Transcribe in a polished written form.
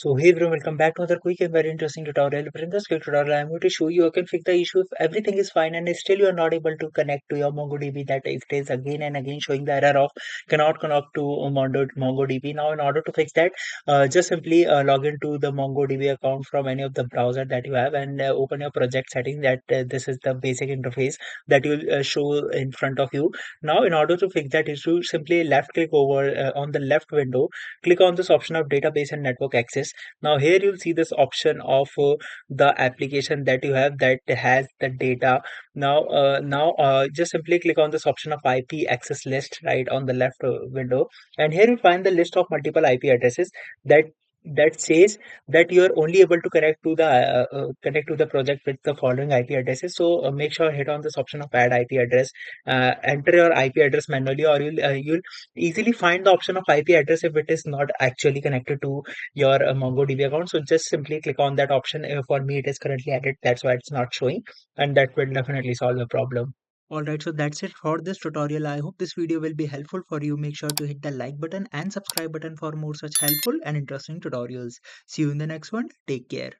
So hey everyone, welcome back to another quick and very interesting tutorial. But in this quick tutorial, I'm going to show you how can fix the issue if everything is fine and still you are not able to connect to your MongoDB. That it is again and again showing the error of cannot connect to MongoDB. Now, in order to fix that, just simply log into the MongoDB account from any of the browser that you have and open your project setting. That this is the basic interface that will show in front of you. Now, in order to fix that issue, simply left click over on the left window, click on this option of database and network access. Now here you'll see this option of the application that you have that has the data. Now just simply click on this option of IP access list right on the left window, and here you find the list of multiple IP addresses that says that you are only able to connect to the project with the following IP addresses. So make sure hit on this option of add IP address, enter your IP address manually, or you'll easily find the option of IP address if it is not actually connected to your MongoDB account. So just simply click on that option. For me, it is currently added. That's why it's not showing, and that will definitely solve the problem. Alright, so that's it for this tutorial. I hope this video will be helpful for you. Make sure to hit the like button and subscribe button for more such helpful and interesting tutorials. See you in the next one. Take care.